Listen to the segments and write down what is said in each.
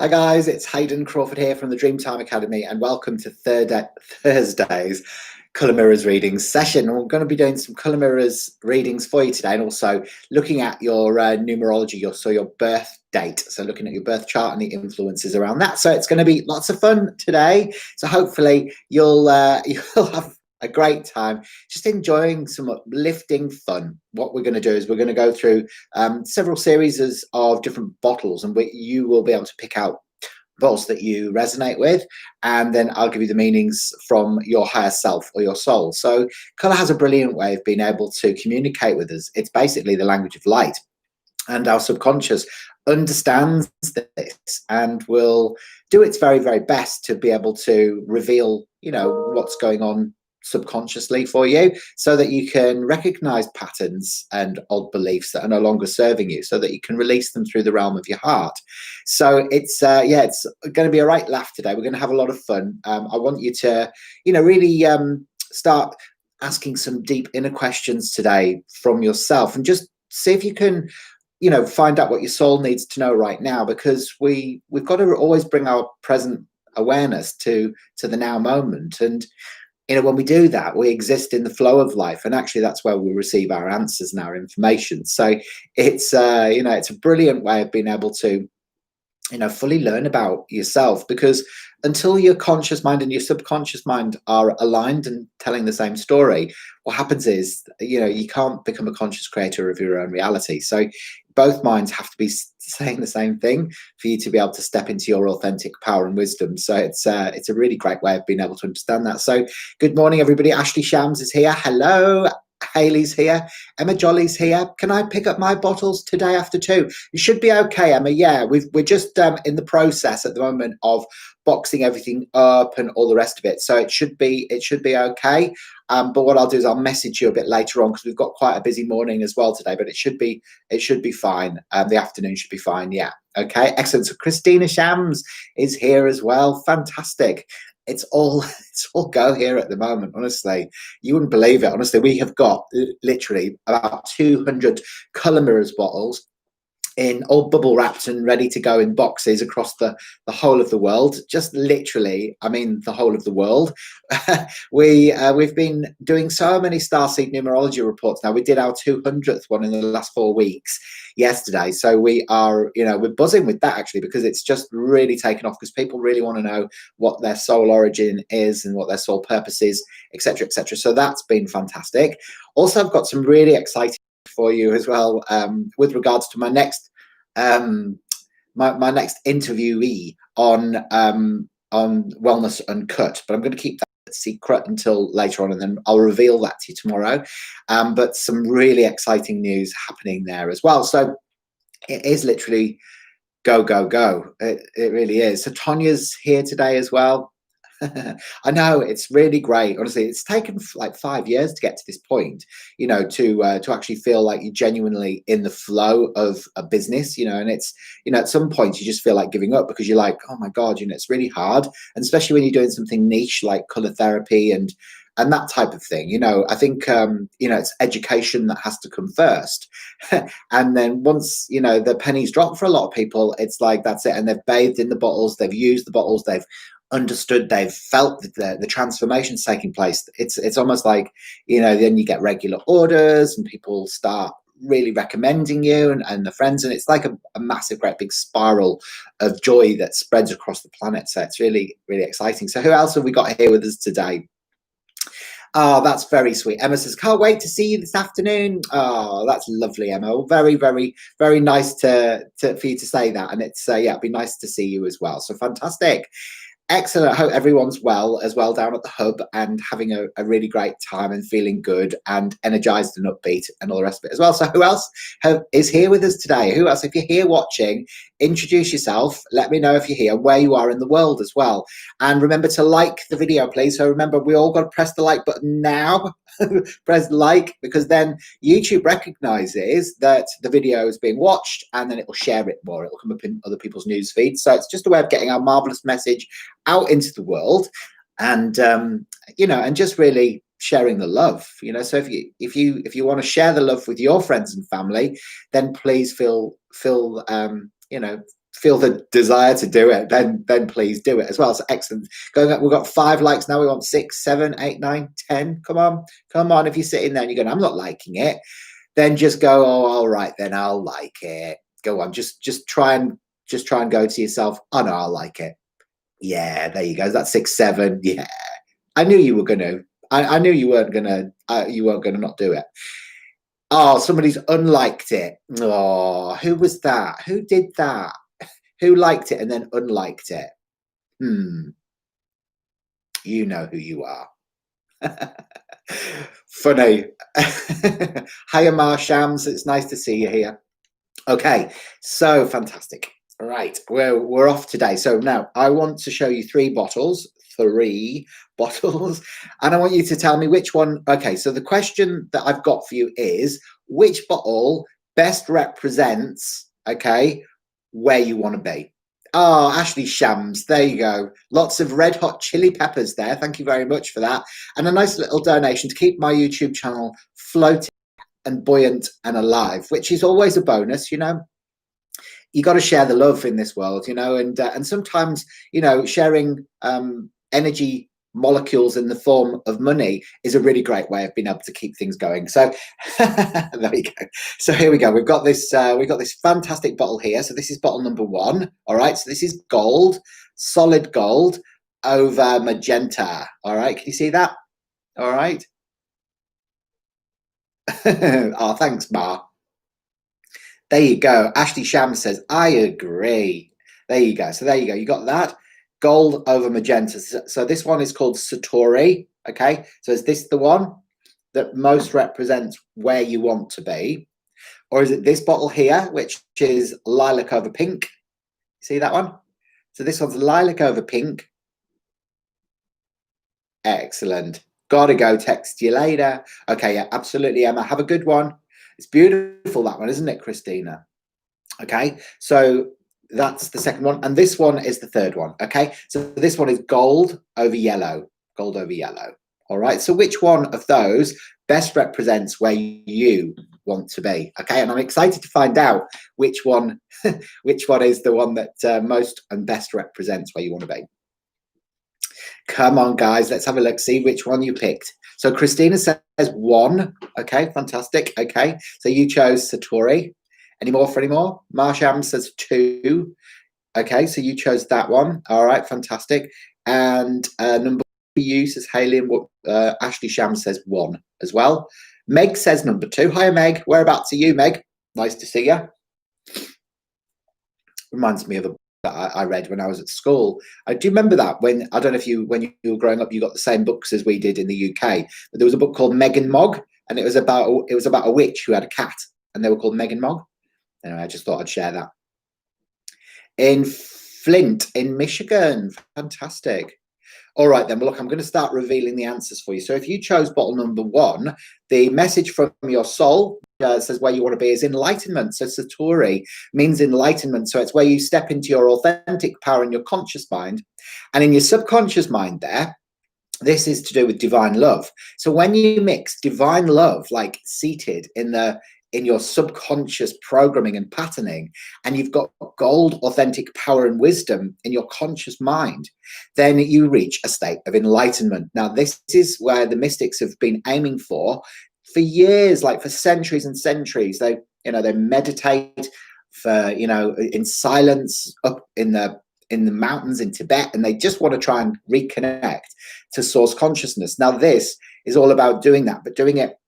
Hi guys, it's Hayden Crawford here from the Dreamtime Academy, and welcome to Thursday's Colour Mirrors readings session. We're going to be doing some Colour Mirrors readings for you today, and also looking at your numerology, your birth date. So looking at your birth chart and the influences around that. So it's going to be lots of fun today. So hopefully you'll you'll have a great time just enjoying some uplifting fun. What we're going to do is we're going to go through several series of different bottles, and you will be able to pick out bottles that you resonate with, and then I'll give you the meanings from your higher self or your soul. So color has a brilliant way of being able to communicate with us. It's basically the language of light, and our subconscious understands this and will do its very, very best to be able to reveal, what's going on subconsciously for you, so that you can recognize patterns and old beliefs that are no longer serving you, so that you can release them through the realm of your heart. So it's it's going to be a right laugh today. We're going to have a lot of fun. I want you to really start asking some deep inner questions today from yourself, and just see if you can find out what your soul needs to know right now, because we've got to always bring our present awareness to the now moment. And when we do that, we exist in the flow of life, and actually that's where we receive our answers and our information. So it's it's a brilliant way of being able to fully learn about yourself, because until your conscious mind and your subconscious mind are aligned and telling the same story, what happens is you can't become a conscious creator of your own reality. So both minds have to be saying the same thing for you to be able to step into your authentic power and wisdom. So it's a really great way of being able to understand that. So good morning, everybody. Ashley Shams is here. Hello. Haley's here. Emma Jolly's here. Can I pick up my bottles today after 2? You should be okay, Emma. Yeah, we're just in the process at the moment of boxing everything up and all the rest of it. So it should be okay. But what I'll do is I'll message you a bit later on, because we've got quite a busy morning as well today. But it should be fine. The afternoon should be fine. Yeah. Okay. Excellent. So Christina Shams is here as well. Fantastic. It's all go here at the moment. Honestly, you wouldn't believe it. Honestly, we have got literally about 200 Colour Mirrors bottles in all bubble wrapped and ready to go in boxes across the whole of the world. Just literally, I mean, the whole of the world. We've been doing so many starseed numerology reports now. We did our 200th one in the last 4 weeks yesterday, so we are we're buzzing with that, actually, because it's just really taken off, because people really want to know what their soul origin is and what their soul purpose is, etc., etc. So that's been fantastic. Also, I've got some really exciting for you as well, with regards to my next my next interviewee on Wellness Uncut, but I'm going to keep that secret until later on, and then I'll reveal that to you tomorrow. But some really exciting news happening there as well. So it is literally go, go, go. It really is. So Tanya's here today as well. I know, it's really great. Honestly, it's taken like 5 years to get to this point, to actually feel like you're genuinely in the flow of a business, and it's, at some point you just feel like giving up, because you're like, oh my God, it's really hard. And especially when you're doing something niche like color therapy and that type of thing. I think, it's education that has to come first. And then once, the pennies drop for a lot of people, it's like, that's it. And they've bathed in the bottles, they've used the bottles, they've understood, they've felt the transformations taking place. It's almost like, then you get regular orders and people start really recommending you and the friends, and it's like a massive, great big spiral of joy that spreads across the planet. So it's really, really exciting. So who else have we got here with us today? Oh, that's very sweet. Emma says, can't wait to see you this afternoon. Oh, that's lovely, Emma. Very, very, very nice for you to say that. And it's, it'd be nice to see you as well. So fantastic. Excellent. I hope everyone's well as well down at the hub, and having a really great time and feeling good and energized and upbeat and all the rest of it as well. So who else is here with us today? Who else? If you're here watching, introduce yourself. Let me know if you're here, where you are in the world as well. And remember to like the video, please. So remember, we all got to press the like button now. Press like, because then YouTube recognizes that the video is being watched, and then it will share it more. It will come up in other people's news feeds. So it's just a way of getting our marvelous message out into the world, and and just really sharing the love. So if you want to share the love with your friends and family, then please feel feel the desire to do it, then please do it as well. So excellent. Going up, we've got 5 likes now. We want 6, 7, 8, 9, 10. Come on. If you're sitting there and you're going, I'm not liking it, then just go, oh, all right, then I'll like it. Go on, just try and go to yourself. Oh no, I'll like it. Yeah, there you go. That's 6, 7. Yeah, I knew you were gonna. I knew you weren't gonna. You weren't gonna not do it. Oh, somebody's unliked it. Oh, who was that? Who did that? Who liked it and then unliked it? You know who you are. Funny. Hiya, Marshams. It's nice to see you here. Okay, so fantastic. All right, we're off today. So now I want to show you 3 bottles, and I want you to tell me which one. Okay, so the question that I've got for you is, which bottle best represents, okay, where you want to be? Oh, Ashley Shams, there you go. Lots of red hot chili peppers there. Thank you very much for that. And a nice little donation to keep my YouTube channel floating and buoyant and alive, which is always a bonus, you know. You got to share the love in this world, you know, and sometimes, you know, sharing energy molecules in the form of money is a really great way of being able to keep things going. So there we go. So here we go. We've got this fantastic bottle here. So this is bottle number 1. All right. So this is gold, solid gold over magenta. All right. Can you see that? All right. Oh, thanks, Ma. There you go. Ashley Sham says, I agree. There you go. So there you go. You got that. Gold over magenta. So this one is called Satori. Okay. So is this the one that most represents where you want to be? Or is it this bottle here, which is lilac over pink? See that one? So this one's lilac over pink. Excellent. Gotta go. Text you later. Okay. Yeah, absolutely, Emma. Have a good one. It's beautiful, that one, isn't it, Christina? Okay, so that's the second one. And this one is the third one. Okay, so this one is gold over yellow. Gold over yellow. All right, so which one of those best represents where you want to be? Okay, and I'm excited to find out which one is the one that most and best represents where you want to be. Come on, guys, let's have a look, see which one you picked. So Christina says 1. Okay, fantastic. Okay, so you chose Satori. Any more for any more? Marsham says 2. Okay, so you chose that one. All right, fantastic. And number 1 for you says Haley, and Ashley Sham says 1 as well. Meg says number 2. Hi, Meg. Whereabouts are you, Meg? Nice to see you. Reminds me of a that I read when I was at school. I do remember that when I don't know if when you were growing up, you got the same books as we did in the UK. But there was a book called Meg and Mog, and it was about a witch who had a cat, and they were called Meg and Mog. Anyway, I just thought I'd share that. In Flint, in Michigan, fantastic. All right, then. Well, look, I'm going to start revealing the answers for you. So if you chose bottle number 1, the message from your soul says where you want to be is enlightenment. So Satori means enlightenment. So it's where you step into your authentic power in your conscious mind. And in your subconscious mind there, this is to do with divine love. So when you mix divine love, like seated in your subconscious programming and patterning, and you've got gold, authentic power and wisdom in your conscious mind, then you reach a state of enlightenment. Now, this is where the mystics have been aiming for years, like for centuries and centuries. They meditate in silence up in the mountains in Tibet, and they just want to try and reconnect to source consciousness. Now, this is all about doing that, but doing it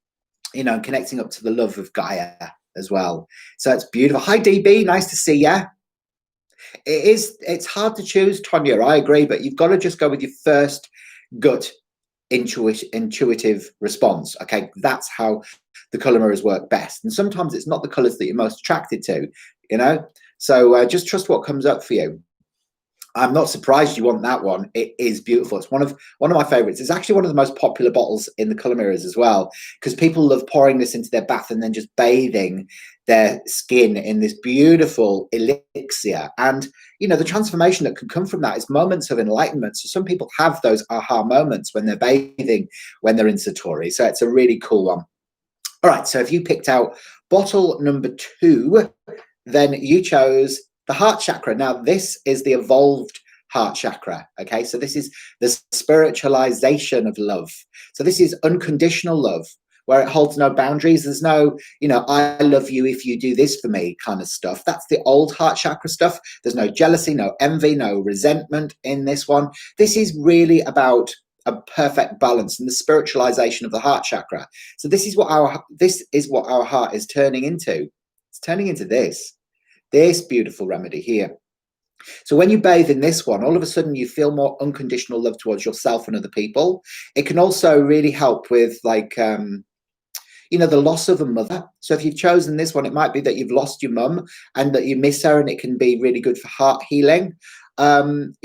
connecting up to the love of Gaia as well. So it's beautiful. Hi, DB. Nice to see you. It's hard to choose, Tonya. I agree, but you've got to just go with your first gut intuitive response. Okay, that's how the color mirrors work best. And sometimes it's not the colors that you're most attracted to, So just trust what comes up for you. I'm not surprised you want that one. It is beautiful. It's one of my favorites. It's actually one of the most popular bottles in the color mirrors as well, because people love pouring this into their bath and then just bathing their skin in this beautiful elixir. And the transformation that can come from that is moments of enlightenment. So some people have those aha moments when they're bathing, when they're in Satori. So it's a really cool one. All right, so if you picked out bottle number 2, then you chose the heart chakra. Now, this is the evolved heart chakra. Okay, so this is the spiritualization of love. So this is unconditional love, where it holds no boundaries. There's no, I love you if you do this for me kind of stuff. That's the old heart chakra stuff. There's no jealousy, no envy, no resentment in this one. This is really about a perfect balance and the spiritualization of the heart chakra. So this is what our heart is turning into. It's turning into this beautiful remedy here. So when you bathe in this one, all of a sudden you feel more unconditional love towards yourself and other people. It can also really help with the loss of a mother. So if you've chosen this one, it might be that you've lost your mum and that you miss her, and it can be really good for heart healing. And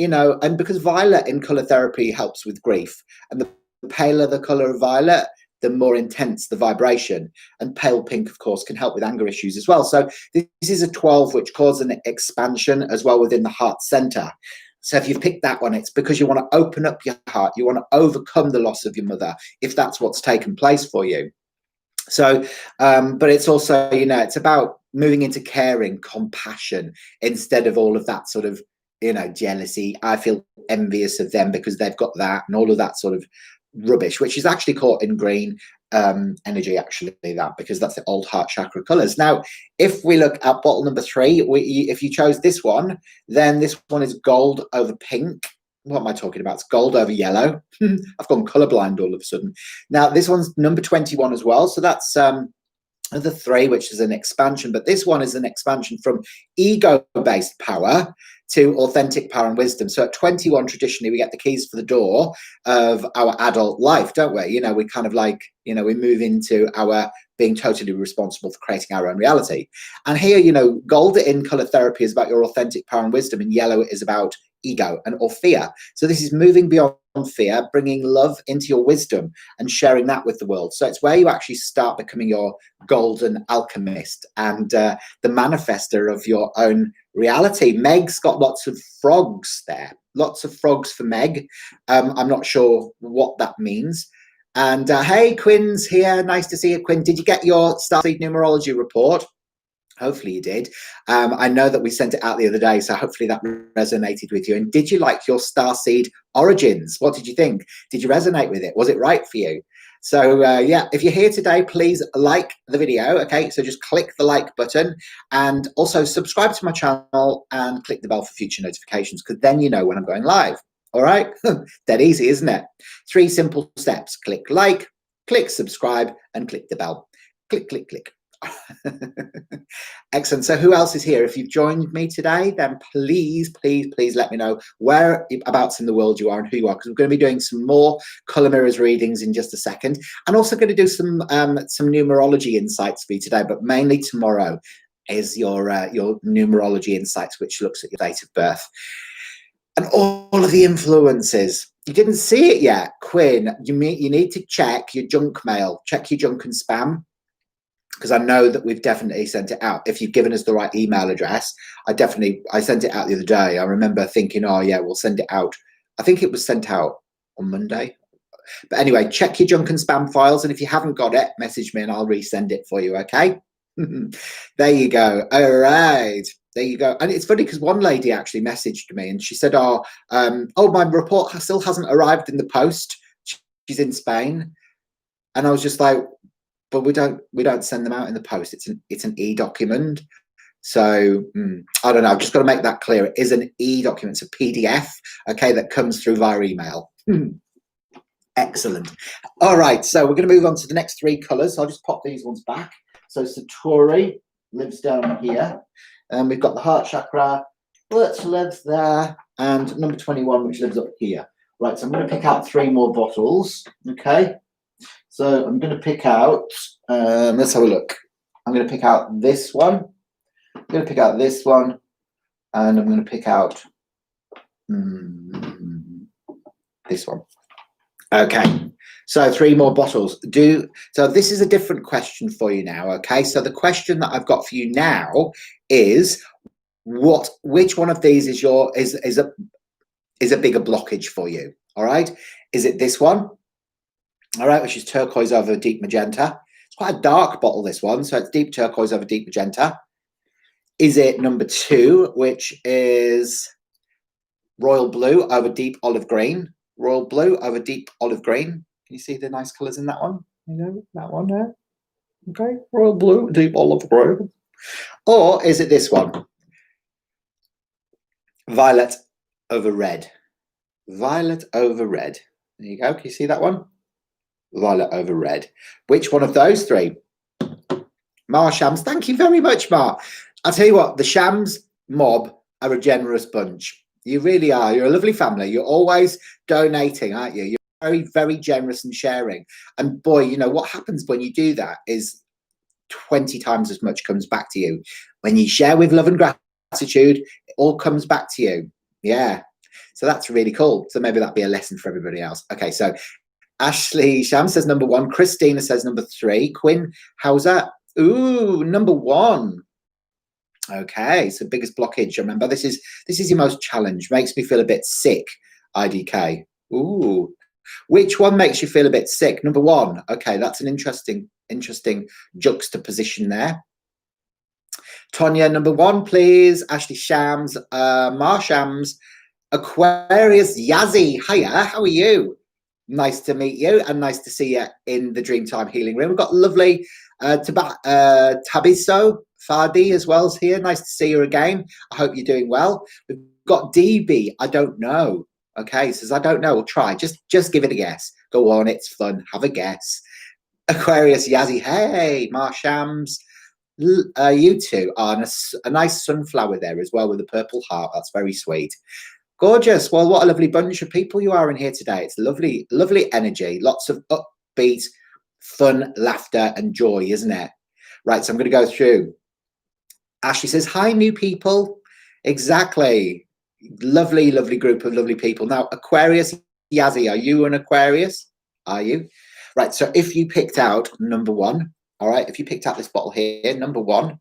because violet in color therapy helps with grief, and the paler the color of violet, the more intense the vibration. And pale pink, of course, can help with anger issues as well. So this is a 12, which causes an expansion as well within the heart center. So if you've picked that one, it's because you want to open up your heart. You want to overcome the loss of your mother, if that's what's taken place for you. So, but it's also, it's about moving into caring, compassion, instead of all of that sort of, jealousy. I feel envious of them because they've got that, and all of that sort of rubbish, which is actually caught in green energy, actually, because that's the old heart chakra colors. Now, if we look at bottle number 3, if you chose this one, then this one is gold over pink. What am I talking about? It's gold over yellow. I've gone colorblind all of a sudden. Now, this one's number 21 as well. So that's the 3, which is an expansion. But this one is an expansion from ego-based power to authentic power and wisdom. So at 21, traditionally, we get the keys for the door of our adult life, don't we? We kind of we move into our being totally responsible for creating our own reality. And here, gold in color therapy is about your authentic power and wisdom, and yellow is about ego or fear. So this is moving beyond fear, bringing love into your wisdom and sharing that with the world. So it's where you actually start becoming your golden alchemist and the manifester of your own reality. Meg's got lots of frogs there, lots of frogs for Meg. I'm not sure what that means. And hey, Quinn's here. Nice to see you, Quinn. Did you get your Starseed numerology report? Hopefully you did. I know that we sent it out the other day, so hopefully that resonated with you. And did you like your Starseed origins? What did you think? Did you resonate with it? Was it right for you? So yeah, if you're here today, please like the video. Okay, so just click the like button, and also subscribe to my channel and click the bell for future notifications, because then you know when I'm going live. All right, that easy, isn't it? 3 simple steps: click like, click subscribe, and click the bell. Click, click, click. Excellent. So who else is here? If you've joined me today, then please let me know whereabouts in the world you are and who you are, because we're going to be doing some more color mirrors readings in just a second, and also going to do some numerology insights for you today, but mainly tomorrow is your numerology insights, which looks at your date of birth and all of the influences. You didn't see it yet, Quinn. You need to check your junk mail, check your junk and spam, because I know that we've definitely sent it out. If you've given us the right email address, I sent it out the other day. I remember thinking, oh yeah, we'll send it out. I think it was sent out on Monday. But anyway, check your junk and spam files, and if you haven't got it, message me and I'll resend it for you, okay? There you go. All right. There you go. And it's funny because one lady actually messaged me and she said, oh, my report still hasn't arrived in the post. She's in Spain. And I was just like, but we don't send them out in the post. It's an e-document. So I don't know. I've just got to make that clear. It is an e-document. It's a PDF, okay, that comes through via email. Excellent. All right. So we're going to move on to the next 3 colors. So I'll just pop these ones back. So Satori lives down here. And we've got the heart chakra, which lives there, and number 21, which lives up here. Right. So I'm going to pick out 3 more bottles. Okay. So I'm going to pick out, let's have a look. I'm going to pick out this one. I'm going to pick out this one. And I'm going to pick out this one. Okay. So 3 more bottles. So this is a different question for you now. Okay. So the question that I've got for you now is which one of these is a bigger blockage for you? All right. Is it this one? All right, which is turquoise over deep magenta. It's quite a dark bottle, this one, so it's deep turquoise over deep magenta. Is it number 2, which is royal blue over deep olive green? Royal blue over deep olive green. Can you see the nice colours in that one? You know, that one there. Okay, royal blue, deep olive green. Or is it this one? Violet over red. Violet over red. There you go. Can you see that one? Violet over red. Which one of those 3? Mar Shams, thank you very much, Mar. I'll tell you what, the Shams mob are a generous bunch. You really are. You're a lovely family. You're always donating, aren't you? You're very, very generous and sharing. And boy, you know, what happens when you do that is 20 times as much comes back to you. When you share with love and gratitude, it all comes back to you. Yeah. So that's really cool. So maybe that'd be a lesson for everybody else. Okay, so Ashley Sham says number 1. Christina says number 3. Quinn Hauser, ooh, number 1. Okay, so biggest blockage. Remember, this is your most challenge. Makes me feel a bit sick. IDK. Ooh, which one makes you feel a bit sick? Number 1. Okay, that's an interesting juxtaposition there. Tonya, number 1, please. Ashley Shams, Mar Shams, Aquarius Yazzie. Hiya, how are you? Nice to meet you and nice to see you in the Dreamtime Healing Room. We've got lovely Tabiso Fadi as well here. Nice to see you again. I hope you're doing well. We've got DB. I don't know. Okay, says I don't know. We'll try. Just give it a guess. Go on, it's fun. Have a guess. Aquarius Yazzie. Hey, Mar Shams. You two are a nice sunflower there as well with a purple heart. That's very sweet. Gorgeous. Well, what a lovely bunch of people you are in here today. It's lovely, lovely energy. Lots of upbeat, fun, laughter and joy, isn't it? Right, so I'm going to go through. Ashley says, hi, new people. Exactly. Lovely, lovely group of lovely people. Now, Aquarius Yazzie, are you an Aquarius? Are you? Right, so if you picked out number 1, all right, if you picked out this bottle here, number 1,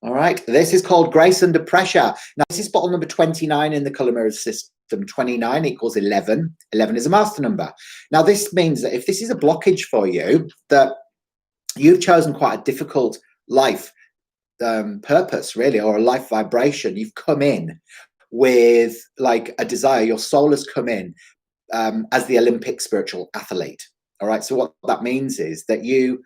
all right, this is called Grace Under Pressure. Now, this is bottle number 29 in the colour mirrors system. 29 equals 11. 11 is a master number. Now, this means that if this is a blockage for you, that you've chosen quite a difficult life purpose, really, or a life vibration. You've come in with like a desire. Your soul has come in as the Olympic spiritual athlete. All right, so what that means is that you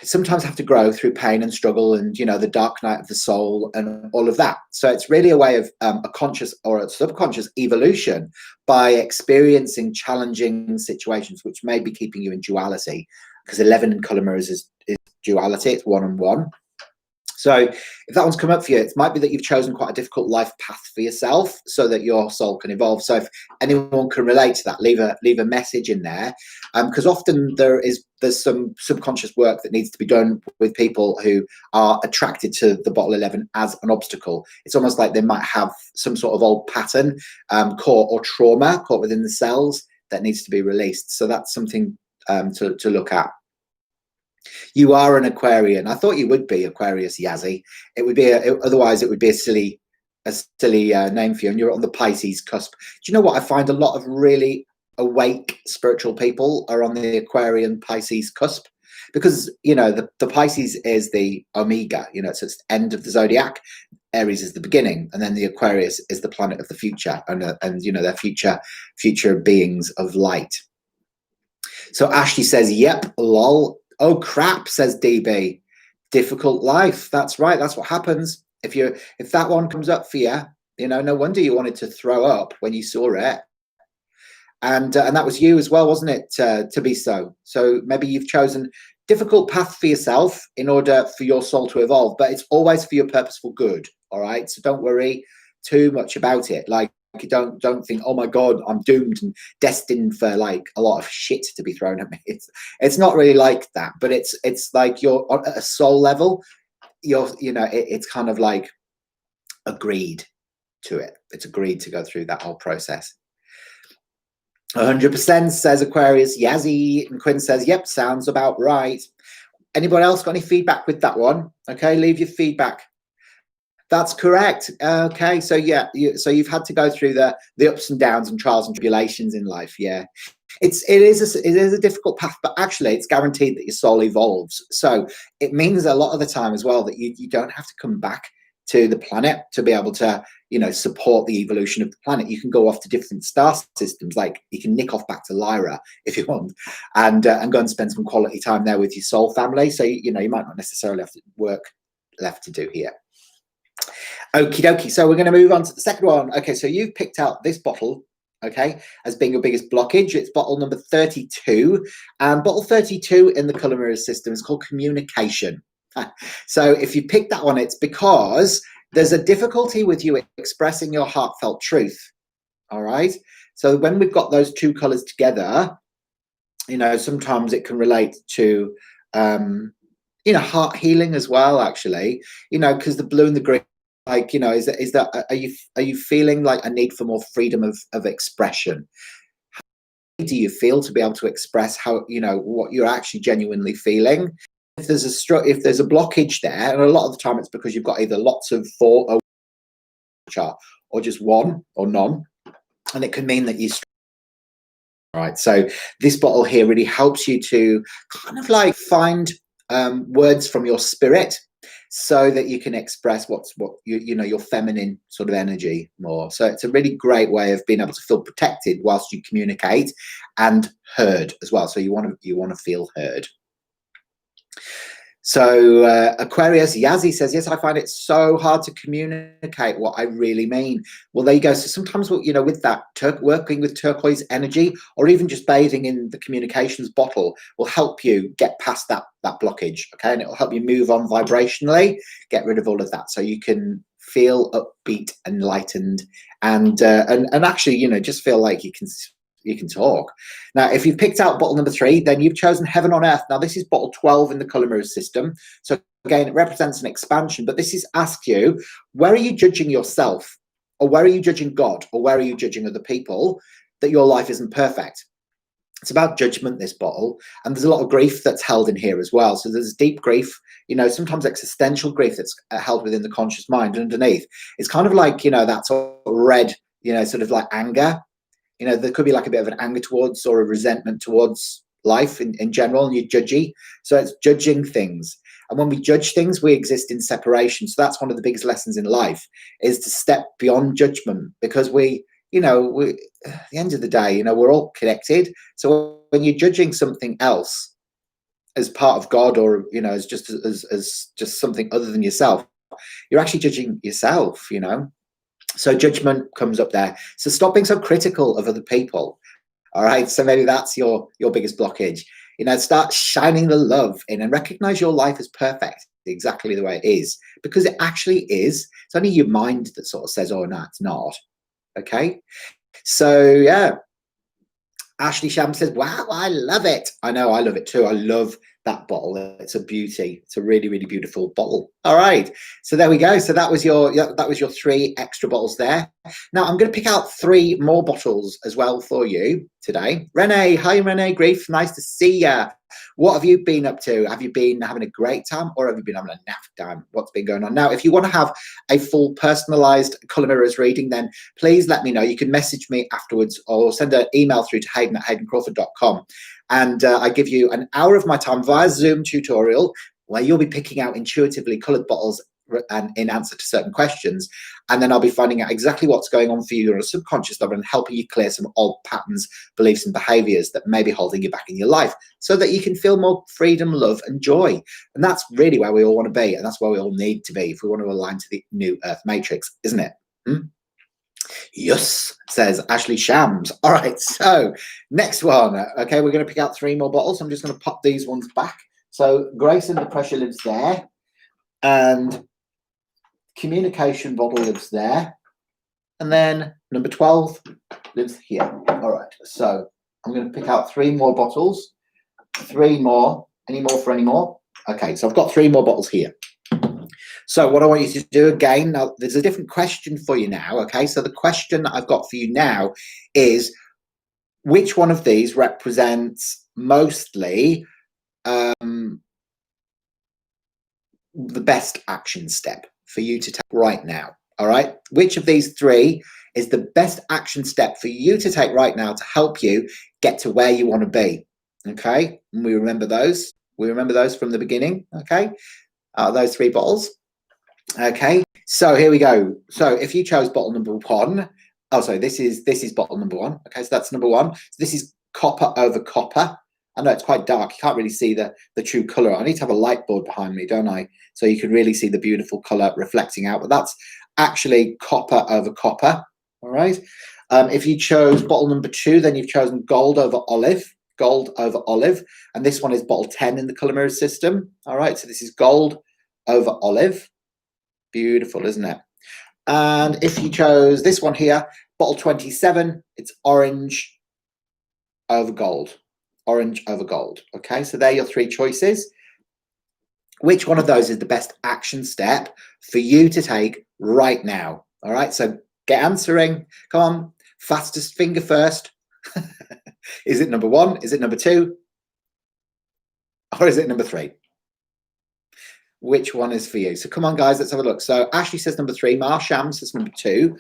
sometimes have to grow through pain and struggle and, you know, the dark night of the soul and all of that. So it's really a way of a conscious or a subconscious evolution by experiencing challenging situations, which may be keeping you in duality, because 11 in colour mirrors is duality. It's 1 and 1. So if that one's come up for you, it might be that you've chosen quite a difficult life path for yourself so that your soul can evolve. So if anyone can relate to that, leave a message in there, because often there's some subconscious work that needs to be done with people who are attracted to the bottle 11 as an obstacle. It's almost like they might have some sort of old pattern caught or trauma caught within the cells that needs to be released. So that's something to look at. You are an Aquarian. I thought you would be Aquarius Yazzie. It would be otherwise it would be a silly name for you. And you're on the Pisces cusp. Do you know what? I find a lot of really awake spiritual people are on the Aquarian Pisces cusp, because you know the Pisces is the omega. You know, so it's the end of the zodiac. Aries is the beginning, and then the Aquarius is the planet of the future, and you know, they're future beings of light. So Ashley says, "Yep, lol." Oh crap, says DB. Difficult life. That's right. That's what happens if that one comes up for you. You know, no wonder you wanted to throw up when you saw it. And that was you as well, wasn't it? To be so. So maybe you've chosen difficult path for yourself in order for your soul to evolve, but it's always for your purposeful good. All right. So don't worry too much about it. Like, don't think, oh my God, I'm doomed and destined for like a lot of shit to be thrown at me. It's not really like that, but it's like you're on a soul level. It's kind of like agreed to it. It's agreed to go through that whole process. 100% says Aquarius Yazzie, and Quinn says, yep, sounds about right. Anybody else got any feedback with that one? Okay, leave your feedback. That's correct. Okay, so yeah, so you've had to go through the ups and downs and trials and tribulations in life. Yeah, It is a difficult path, but actually it's guaranteed that your soul evolves. So it means a lot of the time as well that you don't have to come back to the planet to be able to, support the evolution of the planet. You can go off to different star systems, like you can nick off back to Lyra if you want, and go and spend some quality time there with your soul family. So you might not necessarily have to work left to do here. Okie dokie. So we're going to move on to the second one. Okay, so you've picked out this bottle, okay, as being your biggest blockage. It's bottle number 32. And bottle 32 in the colour mirrors system is called communication. So if you pick that one, it's because there's a difficulty with you expressing your heartfelt truth. All right. So when we've got those two colours together, sometimes it can relate to, heart healing as well, actually, because the blue and the green, like, are you feeling like a need for more freedom of expression? How do you feel to be able to express how, what you're actually genuinely feeling? If there's a blockage there, and a lot of the time it's because you've got either lots of four or just one or none, and it can mean that you. Right, so this bottle here really helps you to kind of like find words from your spirit, so that you can express what your feminine sort of energy more. So it's a really great way of being able to feel protected whilst you communicate, and heard as well. So you want to feel heard. So Aquarius Yazzie says, yes, I find it so hard to communicate what I really mean. Well, there you go. So sometimes, with that working with turquoise energy, or even just bathing in the communications bottle, will help you get past that blockage. Okay, and it will help you move on vibrationally, get rid of all of that, so you can feel upbeat, enlightened, and actually, just feel like you can talk. Now, if you've picked out bottle number 3, then you've chosen Heaven on Earth. Now, this is bottle 12 in the colour mirrors system. So again, it represents an expansion, but this is ask you, where are you judging yourself? Or where are you judging God? Or where are you judging other people that your life isn't perfect? It's about judgment, this bottle. And there's a lot of grief that's held in here as well. So there's deep grief, sometimes existential grief that's held within the conscious mind underneath. It's kind of like, that sort of red, sort of like anger. There could be like a bit of an anger towards, or a resentment towards life in general, and you're judgy. So it's judging things. And when we judge things, we exist in separation. So that's one of the biggest lessons in life, is to step beyond judgment, because we at the end of the day, we're all connected. So when you're judging something else as part of God, or, as just something other than yourself, you're actually judging yourself, So judgment comes up there. So stop being so critical of other people. All right. So maybe that's your biggest blockage. Start shining the love in, and recognize your life as perfect, exactly the way it is, because it actually is. It's only your mind that sort of says, oh, no, it's not. Okay. So, yeah. Ashley Sham says, wow, I love it. I know, I love it too. I love that bottle. It's a beauty. It's a really, really beautiful bottle. All right. So there we go. So that was your 3 extra bottles there. Now I'm going to pick out 3 more bottles as well for you today. Renee, hi Renee, Grief, nice to see ya. What have you been up to? Have you been having a great time, or have you been having a naff time? What's been going on? Now, if you want to have a full personalized colour mirrors reading, then please let me know. You can message me afterwards, or send an email through to hayden@haydencrawford.com. And I give you an hour of my time via Zoom tutorial, where you'll be picking out intuitively coloured bottles and in answer to certain questions. And then I'll be finding out exactly what's going on for you on a subconscious level, and helping you clear some old patterns, beliefs, and behaviors that may be holding you back in your life, so that you can feel more freedom, love, and joy. And that's really where we all want to be. And that's where we all need to be if we want to align to the new Earth Matrix, isn't it? Yes, says Ashley Shams. All right, so next one. Okay, we're going to pick out 3 more bottles. I'm just going to pop these ones back. So Grace Under Pressure lives there, and communication bottle lives there, and then number 12 lives here. All right, so I'm going to pick out 3 more bottles. 3 more. Any more for any more? Okay, so I've got 3 more bottles here. So what I want you to do again, now there's a different question for you now, okay? So the question that I've got for you now is, which one of these represents mostly the best action step for you to take right now? All right, which of these 3 is the best action step for you to take right now to help you get to where you want to be. Okay, and we remember those. We remember those from the beginning. Okay, those 3 bottles. Okay, so here we go. So if you chose bottle number 1, oh, sorry, this is bottle number 1. Okay, so that's number 1. So this is copper over copper. I know it's quite dark. You can't really see the true color. I need to have a light board behind me, don't I? So you can really see the beautiful color reflecting out. But that's actually copper over copper. All right. If you chose bottle number 2, then you've chosen gold over olive. Gold over olive. And this one is bottle 10 in the color mirror system. All right. So this is gold over olive. Beautiful, isn't it? And if you chose this one here, bottle 27, it's orange over gold. Orange over gold. Okay, so they're your 3 choices. Which one of those is the best action step for you to take right now? All right, so get answering. Come on, fastest finger first. Is it number 1? Is it number 2? Or is it number 3? Which one is for you? So come on, guys, let's have a look. So Ashley says number 3. Marsham says number 2.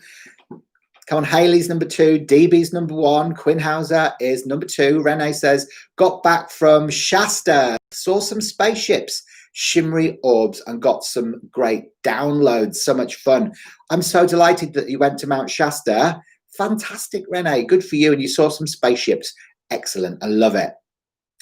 Come on, Haley's number 2. DB's number 1. Quinhauser is number 2. Renee says, got back from Shasta. Saw some spaceships, shimmery orbs, and got some great downloads. So much fun. I'm so delighted that you went to Mount Shasta. Fantastic, Renee. Good for you. And you saw some spaceships. Excellent. I love it.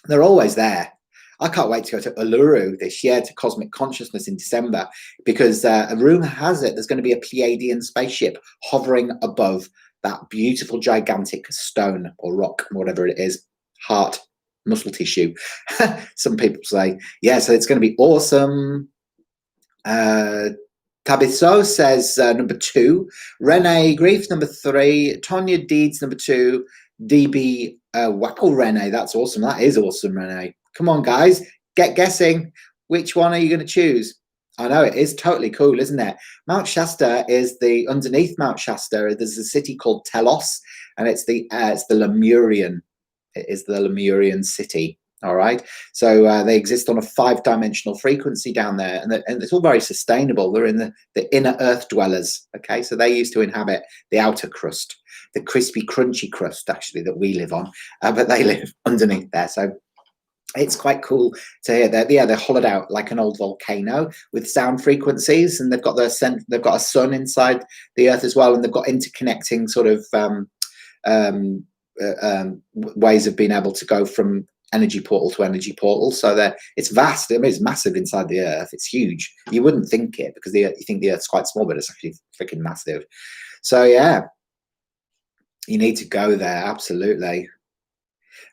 They're always there. I can't wait to go to Uluru this year to Cosmic Consciousness in December, because a rumor has it there's going to be a Pleiadian spaceship hovering above that beautiful gigantic stone or rock, whatever it is, heart, muscle tissue. Some people say, yeah, so it's going to be awesome. Tabiso says number 2. Renee Grief number 3. Tonya Deeds number 2. DB, wow, Renee, that's awesome. That is awesome, Renee. Come on, guys, get guessing. Which one are you going to choose? I know, it is totally cool, isn't it? Mount Shasta is underneath Mount Shasta. There's a city called Telos, and it's the Lemurian. It is the Lemurian city. All right. So they exist on a 5-dimensional frequency down there, and it's all very sustainable. They're in the inner Earth dwellers. Okay, so they used to inhabit the outer crust, the crispy, crunchy crust, actually, that we live on, but they live underneath there. So it's quite cool to hear that. Yeah, they're hollowed out like an old volcano with sound frequencies, and they've got a sun inside the Earth as well, and they've got interconnecting sort of ways of being able to go from energy portal to energy portal. So it's vast. I mean, it's massive inside the Earth. It's huge. You wouldn't think it, because you think the Earth's quite small, but it's actually freaking massive. So yeah, you need to go there. Absolutely.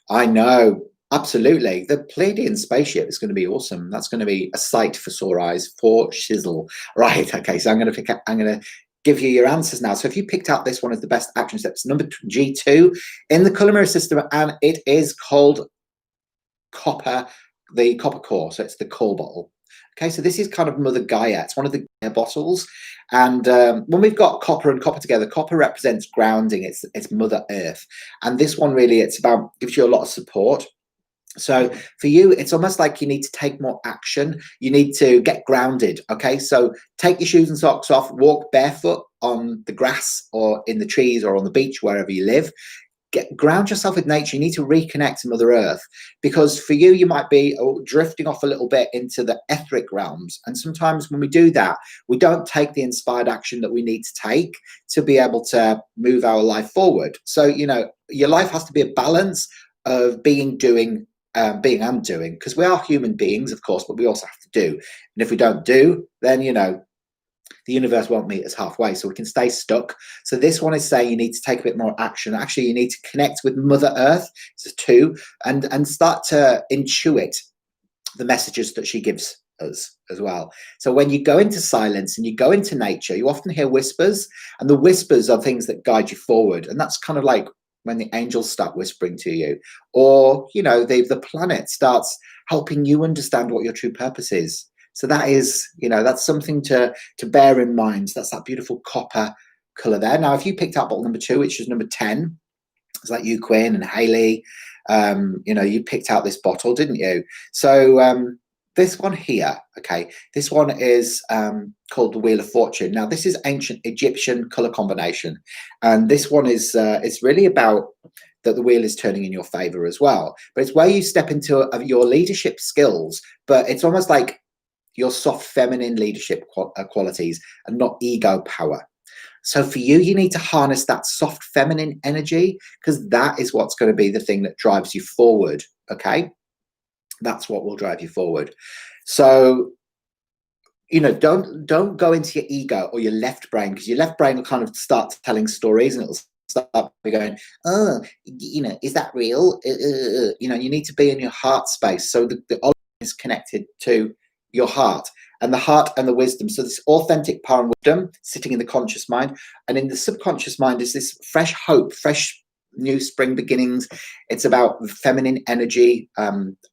I know. Absolutely. The Pleiadian spaceship is going to be awesome. That's going to be a sight for sore eyes, for shizzle. Right. Okay. So I'm going to give you your answers now. So if you picked out this one as the best action steps, number G2 in the color mirror system, and it is called copper, the copper core. So it's the core bottle. Okay. So this is kind of Mother Gaia. It's one of the Gaia bottles. And when we've got copper and copper together, copper represents grounding. It's Mother Earth. And this one really, gives you a lot of support. So for you, it's almost like you need to take more action. You need to get grounded. Okay, so take your shoes and socks off, walk barefoot on the grass or in the trees or on the beach, wherever you live. Ground yourself with nature. You need to reconnect to Mother Earth, because for you, you might be drifting off a little bit into the etheric realms. And sometimes when we do that, we don't take the inspired action that we need to take to be able to move our life forward. So, your life has to be a balance of being, doing, and doing, because we are human beings, of course, but we also have to do. And if we don't do, then the universe won't meet us halfway, so we can stay stuck. So this one is saying you need to take a bit more action. Actually, you need to connect with Mother Earth, it's a 2, and start to intuit the messages that she gives us as well. So when you go into silence and you go into nature, you often hear whispers, and the whispers are things that guide you forward. And that's kind of like when the angels start whispering to you, or the planet starts helping you understand what your true purpose is. So that is, that's something to bear in mind. That's that beautiful copper color there. Now, if you picked up bottle number 2, which is number 10, it's like you, Quinn, and Haley, you picked out this bottle, didn't you? So this one here, okay, this one is called the Wheel of Fortune. Now, this is ancient Egyptian color combination, and this one is it's really about that the wheel is turning in your favor as well. But it's where you step into your leadership skills, but it's almost like your soft feminine leadership qualities and not ego power. So for you, you need to harness that soft feminine energy, because that is what's going to be the thing that drives you forward. Okay, that's what will drive you forward. So, you know, don't go into your ego or your left brain, because your left brain will kind of start telling stories, and it'll start going, oh, you know, is that real? You know, you need to be in your heart space. So the olive is connected to your heart, and the heart and the wisdom. So this authentic power and wisdom sitting in the conscious mind, and in the subconscious mind is this fresh hope, fresh new spring beginnings. It's about feminine energy.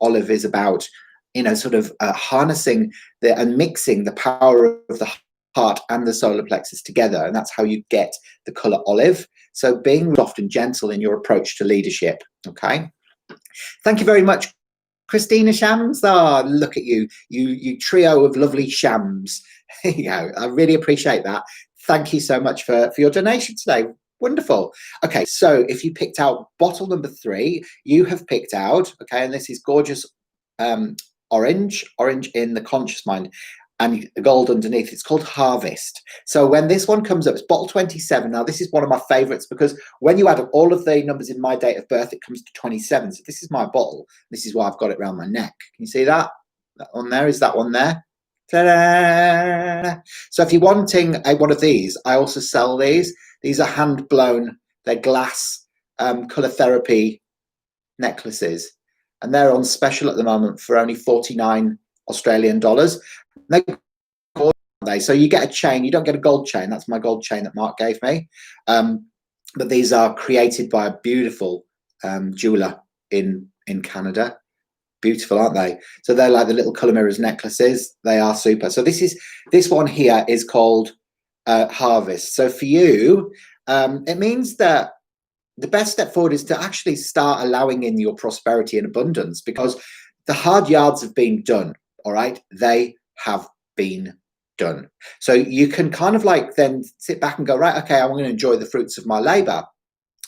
Olive is about, you know, sort of harnessing and mixing the power of the heart and the solar plexus together, and that's how you get the color olive. So being soft and gentle in your approach to leadership. Okay, thank you very much, Christina Shams. Ah, oh, look at you, you trio of lovely shams. Yeah, I really appreciate that. Thank you so much for your donation today. Wonderful. Okay, so if you picked out bottle number 3, you have picked out, okay, and this is gorgeous orange in the conscious mind, and the gold underneath. It's called Harvest. So when this one comes up, it's bottle 27. Now, this is one of my favorites, because when you add up all of the numbers in my date of birth, it comes to 27. So this is my bottle. This is why I've got it around my neck. Can you see that? That one there? Is that one there? Ta-da! So if you're wanting one of these, I also sell these. These are hand blown. They're glass color therapy necklaces, and they're on special at the moment for only 49 Australian dollars. So you get a chain. You don't get a gold chain. That's my gold chain that Mark gave me. But these are created by a beautiful jeweler in Canada. Beautiful, aren't they? So they're like the little color mirrors necklaces. They are super. So this one here is called Harvest. So for you, it means that the best step forward is to actually start allowing in your prosperity and abundance, because the hard yards have been done. All right, they have been done. So you can kind of like then sit back and go, right, okay, I'm going to enjoy the fruits of my labor.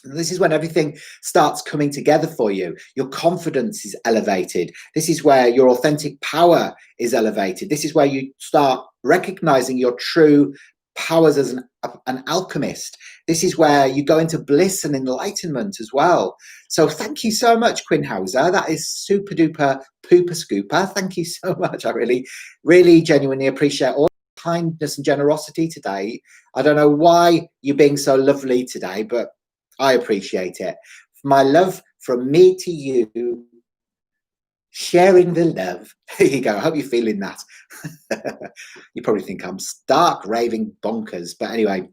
And this is when everything starts coming together for you. Your confidence is elevated. This is where your authentic power is elevated. This is where you start recognizing your true powers as an alchemist. This is where you go into bliss and enlightenment as well. So thank you so much, Quinn Hauser. That is super duper pooper scooper. Thank you so much. I really, really genuinely appreciate all the kindness and generosity today. I don't know why you're being so lovely today, but I appreciate it. My love from me to you, sharing the love. There you go. I hope you're feeling that. You probably think I'm stark raving bonkers, but anyway,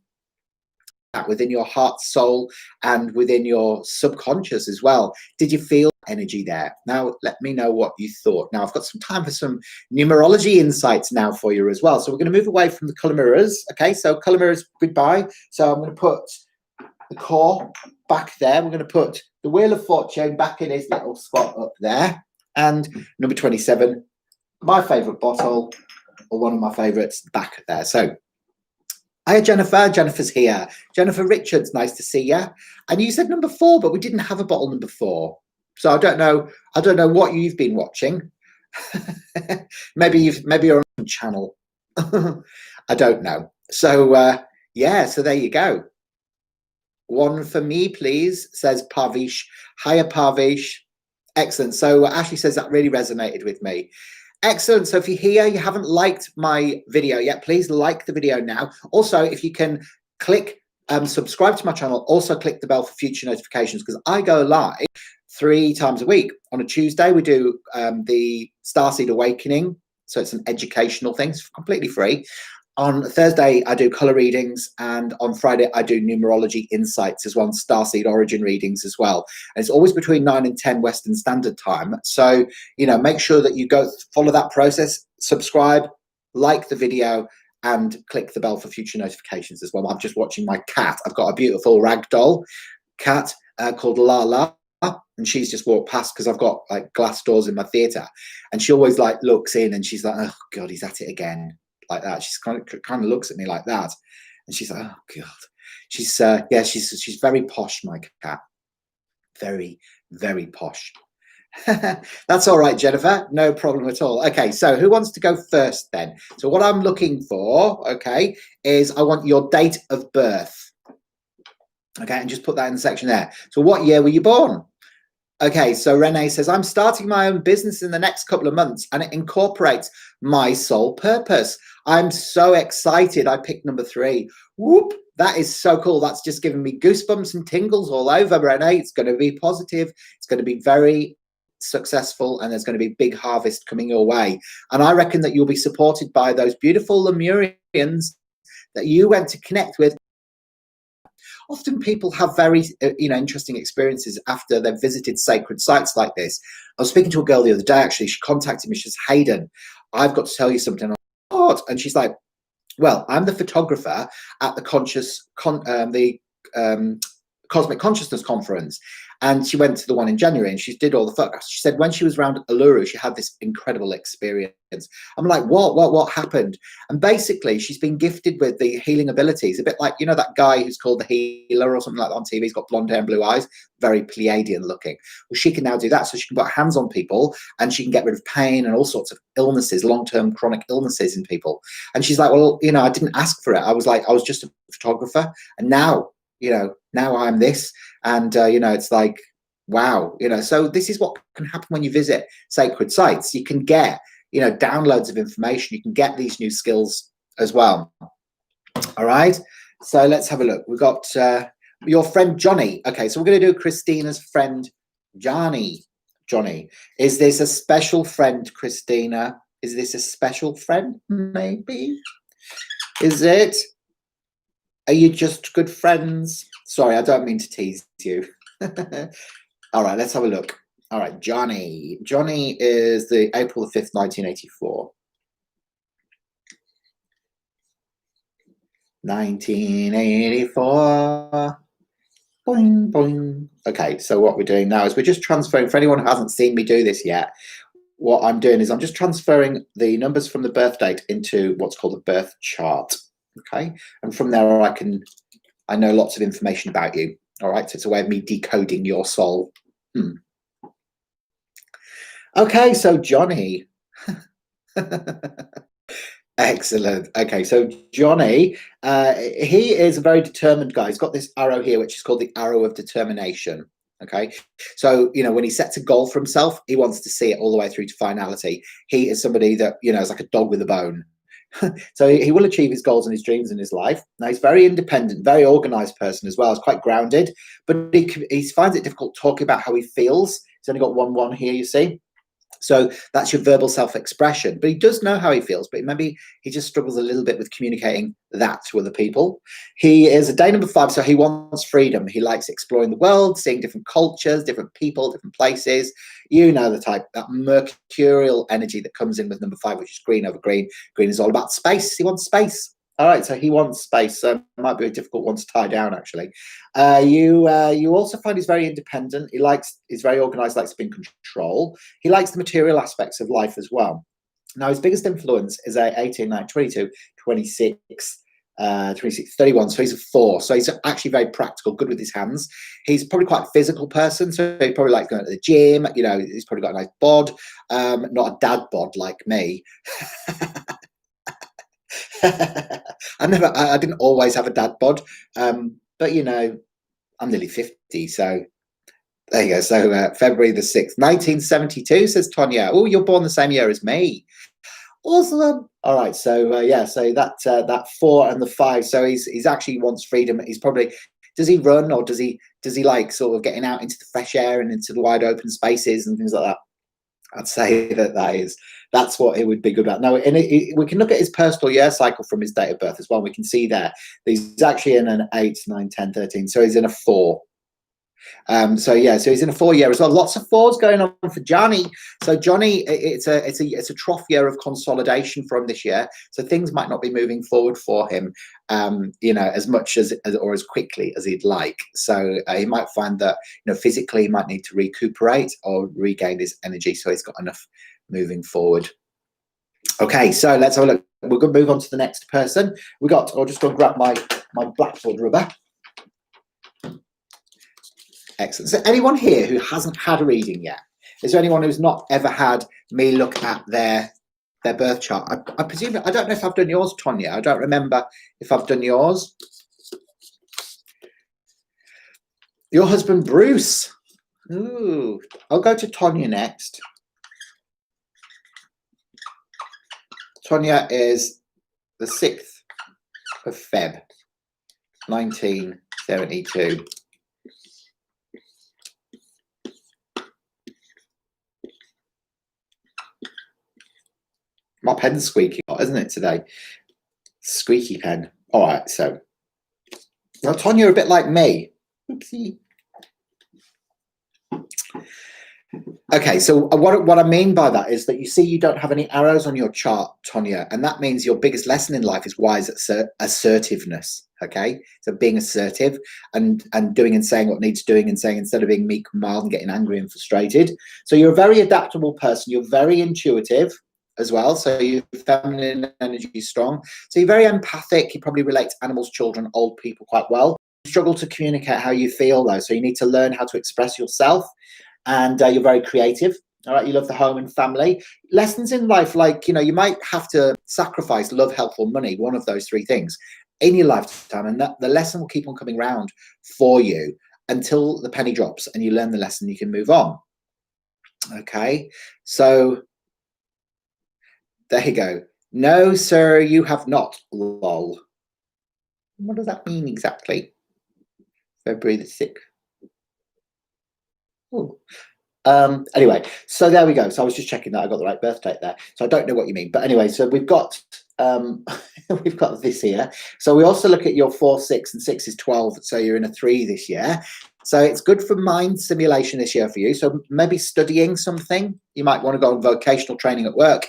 within your heart, soul, and within your subconscious as well. Did you feel energy there? Now, let me know what you thought. Now, I've got some time for some numerology insights now for you as well. So we're going to move away from the color mirrors. Okay, so color mirrors, goodbye. So I'm going to put the core back there. We're going to put the Wheel of Fortune back in his little spot up there. And number 27, my favorite bottle, or one of my favorites, back there. So, hiya, Jennifer. Jennifer's here. Jennifer Richards, nice to see you. And you said number 4, but we didn't have a bottle number 4. So I don't know what you've been watching. maybe you're on a channel. I don't know. So yeah, so there you go. One for me, please, says Parvish. Hiya, Parvish. Excellent. So Ashley says that really resonated with me. Excellent. So if you're here, you haven't liked my video yet, please like the video now. Also, if you can click subscribe to my channel, also click the bell for future notifications, because I go live 3 times a week. On a Tuesday, we do the Starseed Awakening. So it's an educational thing. It's completely free. On Thursday, I do color readings, and on Friday, I do numerology insights as well, and starseed origin readings as well. And it's always between 9 and 10 Western Standard Time. So, you know, make sure that you go follow that process, subscribe, like the video, and click the bell for future notifications as well. I'm just watching my cat. I've got a beautiful ragdoll cat called Lala. and she's just walked past because I've got like glass doors in my theatre, and she always like looks in and she's like, oh God, he's at it again, like that. She's kind of looks at me like that, and she's like, oh God. She's yeah, she's very posh, my cat. Very, very posh. That's all right, Jennifer. No problem at all. Okay, so who wants to go first then? So what I'm looking for, okay, is I want your date of birth. Okay, and just put that in the section there. So what year were you born? Okay, so Renee says, I'm starting my own business in the next couple of months and it incorporates my sole purpose. I'm so excited. I picked number 3. Whoop, that is so cool. That's just giving me goosebumps and tingles all over, Renee. It's going to be positive. It's going to be very successful, and there's going to be big harvest coming your way. And I reckon that you'll be supported by those beautiful Lemurians that you went to connect with. Often people have very interesting experiences after they've visited sacred sites like this. I was speaking to a girl the other day, actually. She contacted me. She says, Hayden, I've got to tell you something. And she's like, well, I'm the photographer at the Cosmic Consciousness Conference. And she went to the one in January and she did all the photographs. She said when she was around Uluru, she had this incredible experience. I'm like, what happened? And basically, she's been gifted with the healing abilities, a bit like, that guy who's called the Healer or something like that on TV. He's got blonde hair and blue eyes, very Pleiadian looking. Well, she can now do that. So she can put hands on people and she can get rid of pain and all sorts of illnesses, long-term chronic illnesses in people. And she's like, well, I didn't ask for it. I was just a photographer. And now I'm this. And, it's like, wow, so this is what can happen when you visit sacred sites. You can get, downloads of information. You can get these new skills as well. All right. So let's have a look. We've got your friend, Johnny. Okay. So we're going to do Christina's friend, Johnny. Johnny, is this a special friend, Christina? Is this a special friend? Maybe. Is it? Are you just good friends? Sorry, I don't mean to tease you. All right, let's have a look. All right, Johnny. Johnny is the April the 5th, 1984. 1984. Boing, boing. Okay, so what we're doing now is we're just transferring, for anyone who hasn't seen me do this yet, what I'm doing is I'm just transferring the numbers from the birth date into what's called a birth chart. Okay, and from there I know lots of information about you. All right, so it's a way of me decoding your soul. Okay, so Johnny. Excellent. Okay, so Johnny, he is a very determined guy. He's got this arrow here, which is called the arrow of determination. Okay, so when he sets a goal for himself, he wants to see it all the way through to finality. He is somebody that is like a dog with a bone. So he will achieve his goals and his dreams in his life. Now he's very independent, very organized person as well. He's quite grounded, but he finds it difficult talking about how he feels. He's only got one here, you see. So that's your verbal self-expression. But he does know how he feels, but maybe he just struggles a little bit with communicating that to other people. He is a day number 5, so he wants freedom. He likes exploring the world, seeing different cultures, different people, different places. You know the type, that mercurial energy that comes in with number 5, which is green over green. Green is all about space. He wants space. All right, so he wants space. So it might be a difficult one to tie down, actually. You also find he's very independent. He's very organized, likes to be in control. He likes the material aspects of life as well. Now, his biggest influence is 18, 9, 22, 26, 26, 31. So he's a 4. So he's actually very practical, good with his hands. He's probably quite a physical person. So he probably likes going to the gym. He's probably got a nice bod, not a dad bod like me. I didn't always have a dad bod, but I'm nearly 50, so there you go. So February the 6th, 1972, says Tonya. Oh, you're born the same year as me. Awesome. All right, so so that 4 and the 5. So he's actually wants freedom. He's probably, does he run, or does he like sort of getting out into the fresh air and into the wide open spaces and things like that? I'd say that's what it would be good about. Now, we can look at his personal year cycle from his date of birth as well. We can see there he's actually in an 8, 9, 10, 13. So he's in a 4. So yeah, so he's in a 4 year as well. Lots of fours going on for Johnny. So Johnny, it's a trough year of consolidation for him this year. So things might not be moving forward for him, as much as or as quickly as he'd like. So he might find that physically he might need to recuperate or regain his energy, so he's got enough moving forward. Okay, so let's have a look. We're going to move on to the next person. I'll just go and grab my blackboard rubber. Excellent. So anyone here who hasn't had a reading yet? Is there anyone who's not ever had me look at their birth chart? I presume, I don't know if I've done yours, Tonya. I don't remember if I've done yours. Your husband, Bruce. Ooh, I'll go to Tonya next. Tonya is the 6th of Feb, 1972. My pen's squeaky, isn't it, today? Squeaky pen. All right, so now Tonya, you're a bit like me. Oopsie. Okay, so what I mean by that is that you don't have any arrows on your chart, Tonya, and that means your biggest lesson in life is wise assertiveness. Okay, so being assertive and doing and saying what needs doing and saying, instead of being meek and mild and getting angry and frustrated. So you're a very adaptable person. You're very intuitive as well. So your feminine energy is strong. So you're very empathic. You probably relate to animals, children, old people quite well. You struggle to communicate how you feel though. So you need to learn how to express yourself. And you're very creative. All right, you love the home and family. Lessons in life, like, you might have to sacrifice love, health, or money, one of those three things in your lifetime. And the lesson will keep on coming round for you until the penny drops and you learn the lesson, you can move on. Okay, so there you go. No, sir, you have not. Lol. What does that mean exactly? February the 6th. Oh. Anyway, so there we go. So I was just checking that I got the right birth date there. So I don't know what you mean, but anyway, so we've got we've got this here. So we also look at your 4, 6, and 6 is 12. So you're in a 3 this year. So it's good for mind stimulation this year for you. So maybe studying something. You might want to go on vocational training at work,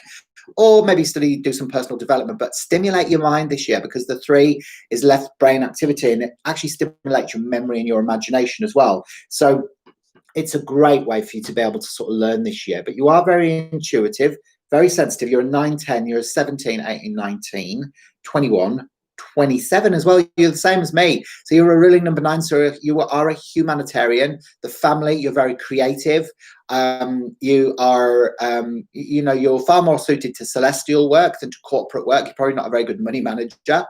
or maybe do some personal development, but stimulate your mind this year, because the 3 is left brain activity and it actually stimulates your memory and your imagination as well. So it's a great way for you to be able to sort of learn this year. But you are very intuitive, very sensitive. You're a 9, 10, you're a 17, 18, 19, 21, 27 as well. You're the same as me. So you're a ruling number 9. So you are a humanitarian. The family, you're very creative. You are, you're far more suited to celestial work than to corporate work. You're probably not a very good money manager.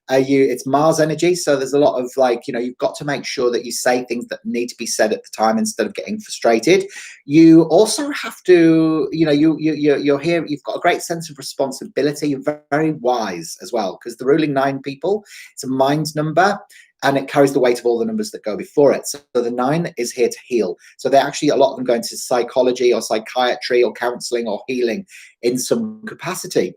It's Mars energy, so there's a lot of you've got to make sure that you say things that need to be said at the time instead of getting frustrated. You also have to, you're here. You've got a great sense of responsibility. You're very wise as well, because the ruling 9 people, it's a mind number. And it carries the weight of all the numbers that go before it. So the 9 is here to heal. So they're actually, a lot of them go into psychology or psychiatry or counseling or healing in some capacity.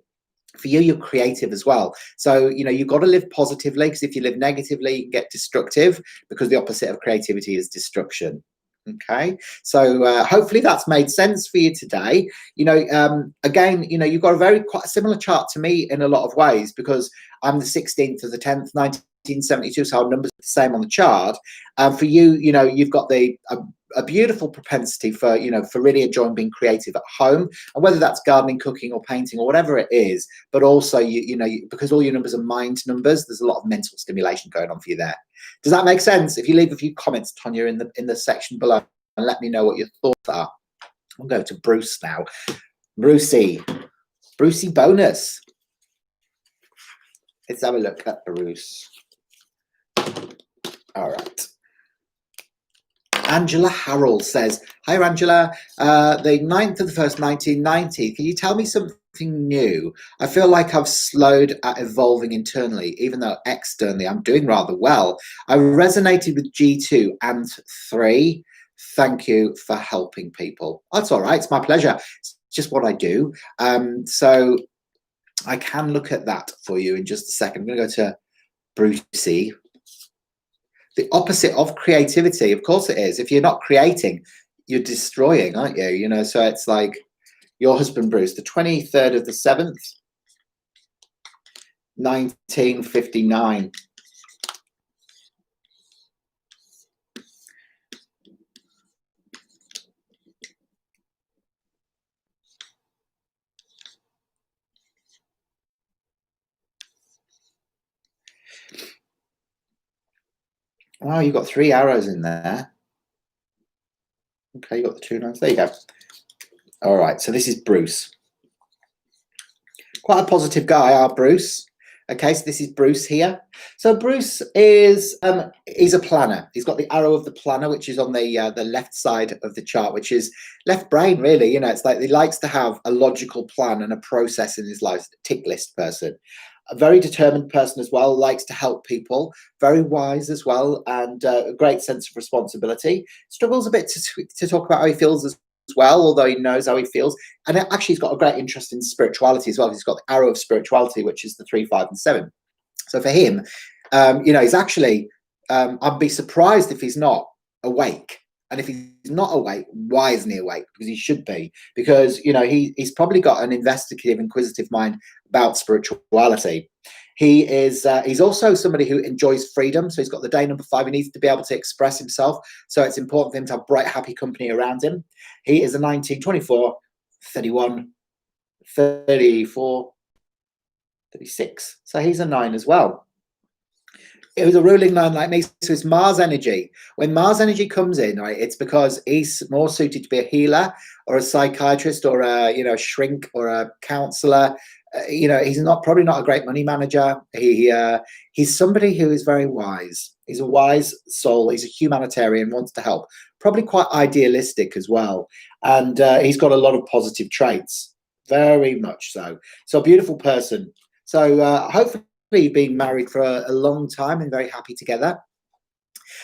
For you, you're creative as well. So, you've got to live positively, because if you live negatively, you can get destructive, because the opposite of creativity is destruction. Okay, so hopefully that's made sense for you today. Again, you've got quite a similar chart to me in a lot of ways, because I'm the 16th of the 10th, 1972, so our numbers are the same on the chart. For you, you've got a beautiful propensity for really enjoying being creative at home, and whether that's gardening, cooking, or painting, or whatever it is. But also, because all your numbers are mind numbers, there's a lot of mental stimulation going on for you there. Does that make sense? If you leave a few comments, Tonya, in the section below, and let me know what your thoughts are. I'll go to Bruce now. Brucey bonus. Let's have a look at Bruce. All right. Angela Harrell says, hi, Angela. The 9th of the 1st, 1990. Can you tell me something new? I feel like I've slowed at evolving internally, even though externally I'm doing rather well. I resonated with G2 and 3. Thank you for helping people. That's all right. It's my pleasure. It's just what I do. So I can look at that for you in just a second. I'm going to go to Brucey. the opposite of creativity. Of course it is. If you're not creating, you're destroying, aren't you? You know, so it's like your husband, Bruce, the 23rd of the 7th, 1959. Wow, you've got 3 arrows in there. Okay, you got the 2 nines. There you go. All right, so this is Bruce. Quite a positive guy, our Bruce. Okay, so this is Bruce here. So Bruce is he's a planner. He's got the arrow of the planner, which is on the left side of the chart, which is left brain, really. You know, it's like he likes to have a logical plan and a process in his life. Tick list person. A very determined person as well, likes to help people, very wise as well, and a great sense of responsibility. Struggles a bit to talk about how he feels as well, although he knows how he feels. And actually, he's got a great interest in spirituality as well. He's got the arrow of spirituality, which is the 3, 5, and 7. So for him, you know, he's actually, I'd be surprised if he's not awake. And if he's not awake, why isn't he awake? Because he should be. Because, you know, he's probably got an investigative, inquisitive mind about spirituality. He is. He's also somebody who enjoys freedom. So he's got the day number 5. He needs to be able to express himself. So it's important for him to have bright, happy company around him. He is a 19, 24, 31, 34, 36. So he's a 9 as well. It was a ruling 9 like me, so it's Mars energy. When Mars energy comes in, right, it's because he's more suited to be a healer or a psychiatrist or a, you know, shrink or a counselor. You know, he's probably not a great money manager. He's somebody who is very wise. He's a wise soul. He's a humanitarian, wants to help. Probably quite idealistic as well, and he's got a lot of positive traits, very much so. So a beautiful person. So hopefully you've been married for a long time and very happy together.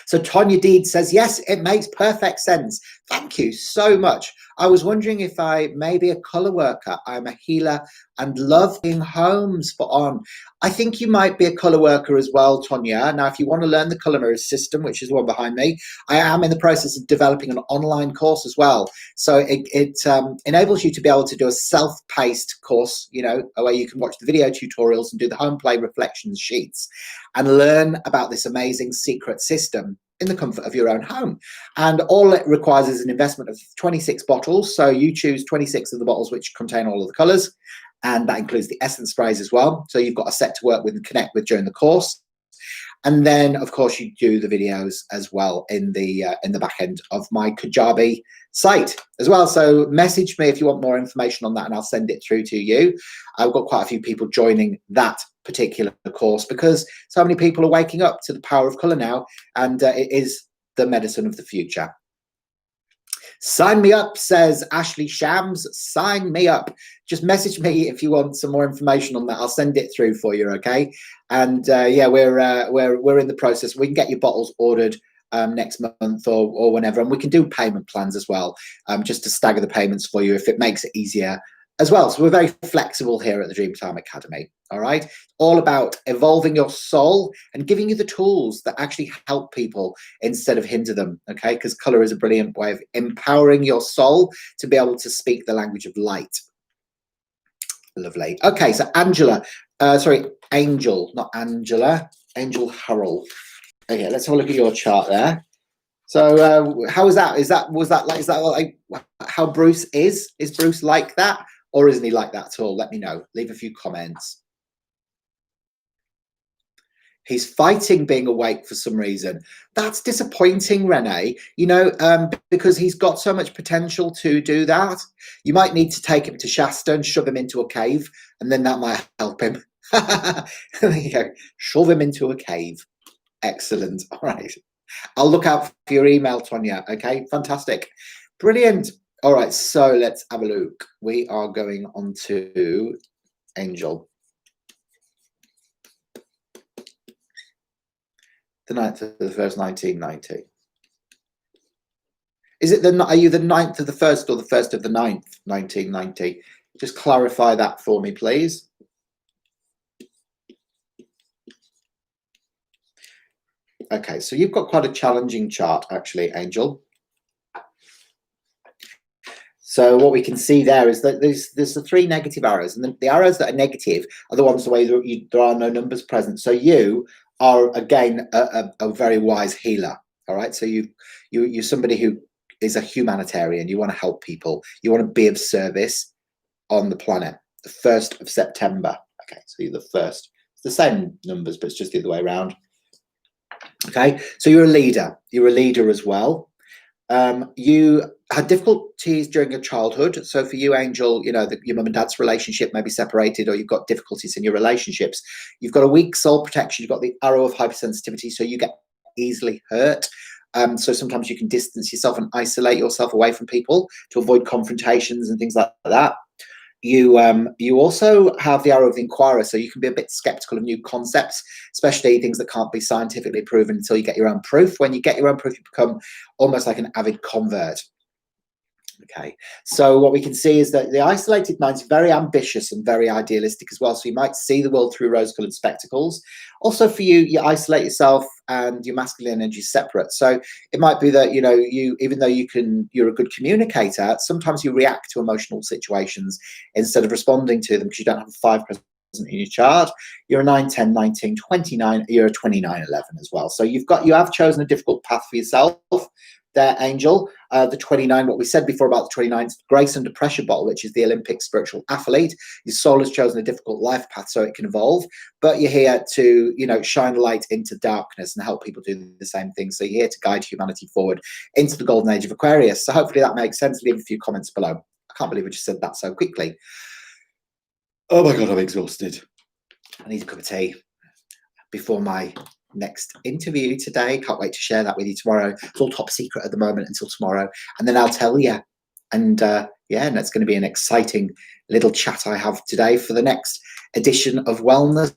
So Tonya Deed says, yes, it makes perfect sense. Thank you so much. I was wondering if I may be a colour worker. I'm a healer and love being home. Spot on. I think you might be a colour worker as well, Tonya. Now, if you want to learn the colour mirrors system, which is the one behind me, I am in the process of developing an online course as well. So it enables you to be able to do a self-paced course, you know, where you can watch the video tutorials and do the home play reflections sheets and learn about this amazing secret system in the comfort of your own home. And all it requires is an investment of 26 bottles. So you choose 26 of the bottles which contain all of the colours, and that includes the essence sprays as well. So you've got a set to work with and connect with during the course. And then, of course, you do the videos as well in the back end of my Kajabi site as well. So message me if you want more information on that, and I'll send it through to you. I've got quite a few people joining that particular course because so many people are waking up to the power of colour now, and it is the medicine of the future. Sign me up, says Ashley Shams. Sign me up. Just message me if you want some more information on that. I'll send it through for you, okay? And yeah, we're in the process. We can get your bottles ordered next month or whenever, and we can do payment plans as well, just to stagger the payments for you if it makes it easier as well. So we're very flexible here at the Dreamtime Academy. All right, all about evolving your soul and giving you the tools that actually help people instead of hinder them. Okay, because color is a brilliant way of empowering your soul to be able to speak the language of light. Lovely. Okay, so Angela, sorry, Angel, not Angela, Angel Hurrell. Okay, let's have a look at your chart there. So how was that? Is that like how Bruce is? Is Bruce like that, or isn't he like that at all? Let me know. Leave a few comments. He's fighting being awake for some reason. That's disappointing, Renee, you know, because he's got so much potential to do that. You might need to take him to Shasta and shove him into a cave, and then that might help him. There you go. Shove him into a cave. Excellent. All right. I'll look out for your email, Tonya. Okay, fantastic. Brilliant. All right, so let's have a look. We are going on to Angel. The 9th of the 1st, 1990. Is it are you the 9th of the 1st or the 1st of the 9th, 1990? Just clarify that for me, please. Okay, so you've got quite a challenging chart, actually, Angel. So what we can see there is that there's the three negative arrows, and the arrows that are negative are the ones the way that there are no numbers present. So you are, again, a very wise healer. All right, so you're somebody who is a humanitarian. You want to help people. You want to be of service on the planet. The 1st of September. Okay, so you're the first. It's the same numbers, but it's just the other way around. Okay, so you're a leader. You're a leader as well. You had difficulties during your childhood. So for you, Angel, you know, your mum and dad's relationship may be separated, or you've got difficulties in your relationships. You've got a weak soul protection. You've got the arrow of hypersensitivity, so you get easily hurt. So sometimes you can distance yourself and isolate yourself away from people to avoid confrontations and things like that. You also have the arrow of the inquirer, so you can be a bit skeptical of new concepts, especially things that can't be scientifically proven until you get your own proof. When you get your own proof, you become almost like an avid convert. Okay, so what we can see is that the isolated mind is very ambitious and very idealistic as well. So you might see the world through rose-colored spectacles. Also, for you, you isolate yourself and your masculine energy is separate. So it might be that, you know, even though you're a good communicator, sometimes you react to emotional situations instead of responding to them because you don't have a 5 present in your chart. You're a 9, 10, 19, 29. You're a 29, 11 as well. So you have chosen a difficult path for yourself there, Angel. The 29, what we said before about the 29, grace under pressure bottle, which is the Olympic spiritual athlete. Your soul has chosen a difficult life path so it can evolve, but you're here to, you know, shine light into darkness and help people do the same thing. So you're here to guide humanity forward into the golden age of Aquarius. So hopefully that makes sense. Leave a few comments below. I can't believe I just said that so quickly. Oh my God, I'm exhausted. I need a cup of tea before my next interview today. Can't wait to share that with you tomorrow. It's all top secret at the moment until tomorrow, and then I'll tell you. And yeah, and it's going to be an exciting little chat I have today for the next edition of Wellness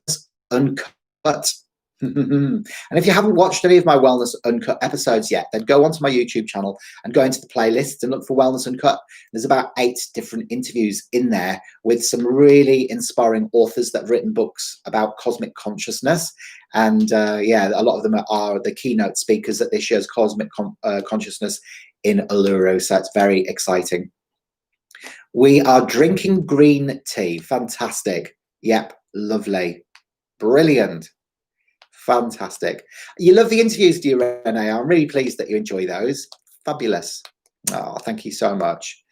Uncut. And if you haven't watched any of my Wellness Uncut episodes yet, then go onto my YouTube channel and go into the playlist and look for Wellness Uncut. There's about 8 different interviews in there with some really inspiring authors that have written books about cosmic consciousness. And yeah, a lot of them are the keynote speakers at this year's Cosmic Consciousness in Uluru. So it's very exciting. We are drinking green tea. Fantastic. Yep, lovely. Brilliant. Fantastic. You love the interviews, do you, Renee? I'm really pleased that you enjoy those. Fabulous. Oh, thank you so much.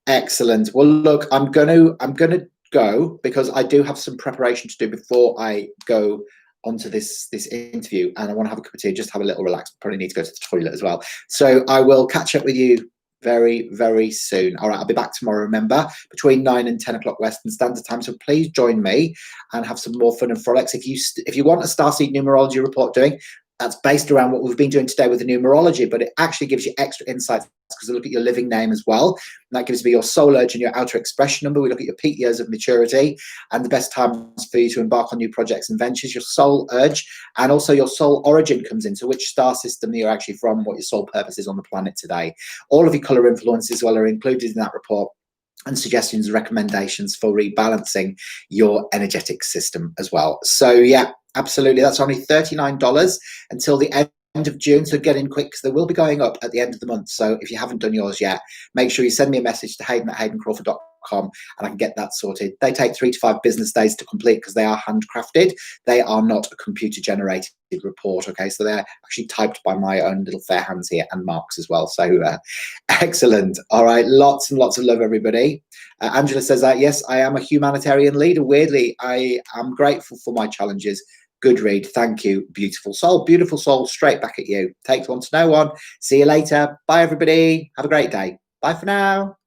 Excellent. Well, look, I'm gonna go because I do have some preparation to do before I go onto this interview, and I want to have a cup of tea, just have a little relax. Probably need to go to the toilet as well. So I will catch up with you very, very soon. All right, I'll be back tomorrow, remember, between 9 and 10 o'clock Western Standard Time. So please join me and have some more fun and frolics. If you want a starseed numerology report doing, that's based around what we've been doing today with the numerology, but it actually gives you extra insights because we look at your living name as well. And that gives me your soul urge and your outer expression number. We look at your peak years of maturity and the best times for you to embark on new projects and ventures, your soul urge, and also your soul origin comes into which star system you're actually from, what your soul purpose is on the planet today. All of your color influences well are included in that report, and suggestions and recommendations for rebalancing your energetic system as well. So yeah, absolutely. That's only $39 until the end of June. So get in quick because they will be going up at the end of the month. So if you haven't done yours yet, make sure you send me a message to hayden@haydencrawford.com and I can get that sorted. They take 3 to 5 business days to complete because they are handcrafted. They are not a computer generated report. Okay, so they're actually typed by my own little fair hands here and Mark's as well. So excellent. All right, lots and lots of love, everybody. Angela says that yes, I am a humanitarian leader. Weirdly, I am grateful for my challenges. Good read. Thank you. Beautiful soul. Beautiful soul. Straight back at you. Takes one to know one. See you later. Bye, everybody. Have a great day. Bye for now.